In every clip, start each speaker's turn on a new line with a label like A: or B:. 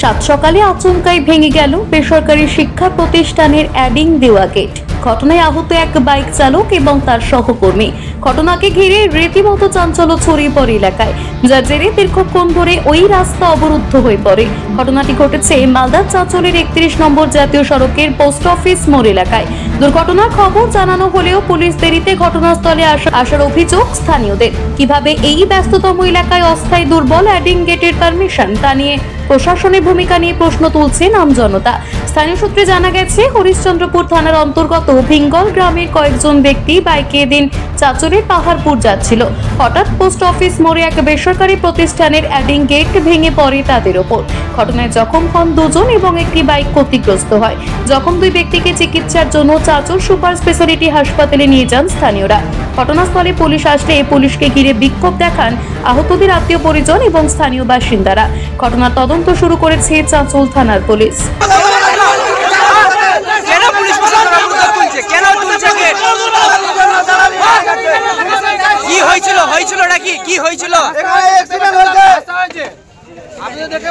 A: সাত সকালে আচমকাই ভেঙে গেল বেসরকারি শিক্ষা প্রতিষ্ঠানের অ্যাডিং দেওয়া গেট। ঘটনায় আহত এক বাইক চালক এবং তার সহকর্মী। ঘটনাকে ঘিরে রীতিমতো চাঞ্চল্য ছড়িয়ে পড়ে এলাকায়, যার জেরে দীর্ঘক্ষণ ধরে ওই রাস্তা অবরুদ্ধ হয়ে পড়ে। ঘটনাটি ঘটেছে মালদার চাঁচলের 31 নম্বর জাতীয় সড়কের পোস্ট অফিস মোড় এলাকায়। দুর্ঘটনার খবর জানানো হলেও পুলিশ দেরিতে ঘটনাস্থলে আসার অভিযোগ স্থানীয়দের। কিভাবে এই ব্যস্ততম এলাকায় অস্থায়ী দুর্বল অ্যাডিং গেটের পারমিশন, তা নিয়ে প্রশাসনের ভূমিকা নিয়ে প্রশ্ন তুলছে আমজনতা। স্থানীয় সূত্রে জানা গেছে, হরিশ্চন্দ্রপুর থানার অন্তর্গত ভিঙ্গল গ্রামের কয়েকজন ব্যক্তি বাইকে দিন চাঁচলের পাহাড়পুর যাচ্ছিল। হঠাৎ পোস্ট অফিস মোড়ে এক বেসরকারি প্রতিষ্ঠানের অ্যাডিং গেট ভেঙে পড়ে তাদের ওপর। ঘটনায় জখম হন দুজন এবং একটি বাইক ক্ষতিগ্রস্ত হয়। জখম দুই ব্যক্তিকে চিকিৎসার জন্য চাঁচল সুপার স্পেশালিটি হাসপাতালে নিয়ে যান স্থানীয়রা। ঘটনাস্থলে পুলিশ আসলে পুলিশকে ঘিরে বিক্ষোভ দেখান আহতদের আত্মীয় পরিজন এবং স্থানীয় বাসিন্দারা। ঘটনার তদন্ত শুরু করেছে চাঁচল থানার পুলিশ।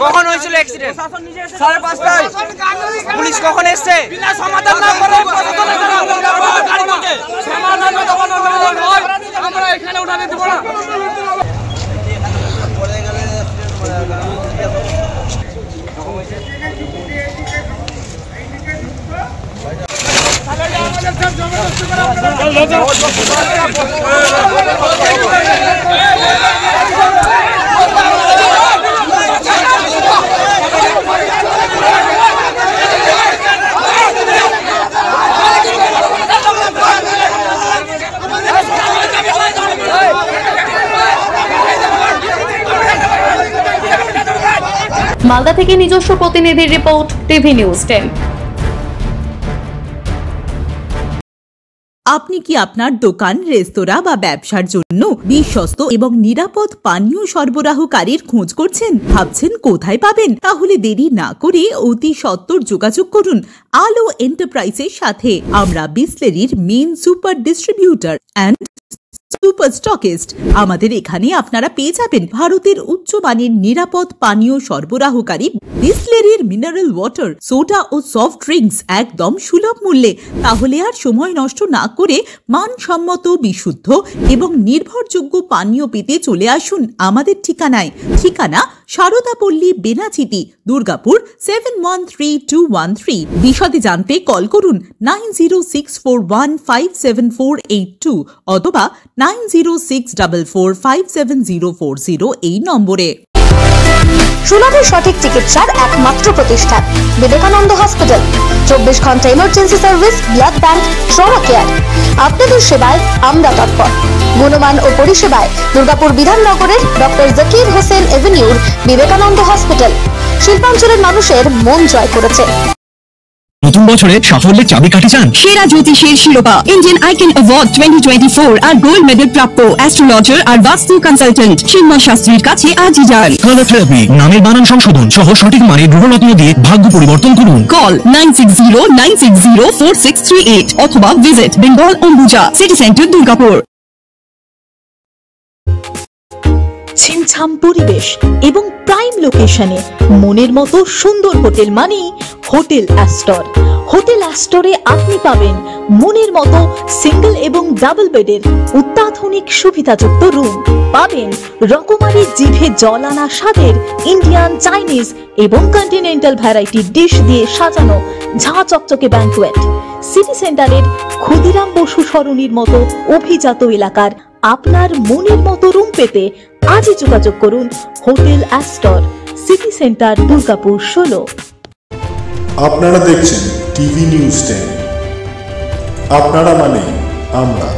B: কখন হয়েছিল অ্যাক্সিডেন্ট? 5:30টায়। পুলিশ কখন এসছে?
A: মালদা থেকে নিজস্ব প্রতিনিধির রিপোর্ট, টিভি নিউজ 10।
C: আপনি কি আপনার দোকান, রেস্তোরাঁ বা ব্যবসার জন্য বিশ্বস্ত এবং নিরাপদ পানীয় সরবরাহকারীর খোঁজ করছেন? ভাবছেন কোথায় পাবেন? তাহলে দেরি না করে অতি সত্বর যোগাযোগ করুন আলো এন্টারপ্রাইজের সাথে। আমরা বিসলেরির main super distributor and super stockist. আমাদের এখানে আপনারা পেয়ে যাবেন ভারতের উচ্চমানের নিরাপদ পানীয় সরবরাহকারী বিসলেরির মিনারেল ওয়াটার, সোডা ও সফট ড্রিঙ্কস একদম সুলভ মূল্যে। তাহলে আর সময় নষ্ট না করে মানসম্মত, বিশুদ্ধ এবং নির্ভরযোগ্য পানীয় পেতে চলে আসুন আমাদের ঠিকানায়। ঠিকানা সারদাপল্লী, বেনাচিতি, দুর্গাপুর 713213। বিশদে জানতে কল করুন 9064157482 অথবা 9064457040 এই নম্বরে।
D: সুলভের সঠিক চিকিৎসার একমাত্র প্রতিষ্ঠান বিবেকানন্দ হসপিটাল। 24 ঘন্টা emergency service, blood bank, trauma care. আপনাদের সেবায় আমরা তৎপর। গুণমান ও পরিষেবায় দুর্গাপুর বিধাননগরের ডক্টর জাকির হোসেন এভিনিউর বিবেকানন্দ হসপিটাল শিল্পাঞ্চলের মানুষের মন জয় করেছে।
E: নতুন বছরে সাফল্যের চাবিকাঠি চান?
F: সেরা জ্যোতিষের শিরোপা, ইন্ডিয়ান আইকন অ্যাওয়ার্ড 2024 আর গোল্ড মেডেল প্রাপ্ত অ্যাস্ট্রোলজার আর বাস্তু কনসালটেন্ট চিন্ময় শাস্ত্রীর কাছে আজই যান।
E: কালার থেরাপি, নামের বানান সংশোধন সহ সঠিক মানের গ্রহরত্ন দিয়ে ভাগ্য পরিবর্তন করুন।
F: কল 9609604638 অথবা visit Bengal Ambuja city centre, Durgapur.
C: ছিমছাম পরিবেশ এবং প্রাইম লোকেশনে মনের মতো সুন্দর হোটেল মানেই হোটেল অ্যাস্টর। হোটেল অ্যাস্টরে আপনি পাবেন মনের মতো সিঙ্গেল এবং ডাবল বেডের অত্যাধুনিক সুবিধাযুক্ত রুম, পাবেন রকমারি জিভে জল আনা স্বাদের ইন্ডিয়ান, চাইনিজ এবং কন্টিনেন্টাল ভ্যারাইটি ডিশ দিয়ে সাজানো ঝাঁ চকচকে ব্যাংকুয়েট। সিটি সেন্টারের ক্ষুদিরাম বসু সরণির মতো অভিজাত এলাকার আপনার মনের মতো রুম পেতে আজই যোগাযোগ করুন hotel Astor, city centre, Durgapur 16।
G: আপনারা দেখছেন টিভি নিউজ 10। আপনারা মানে আমরা।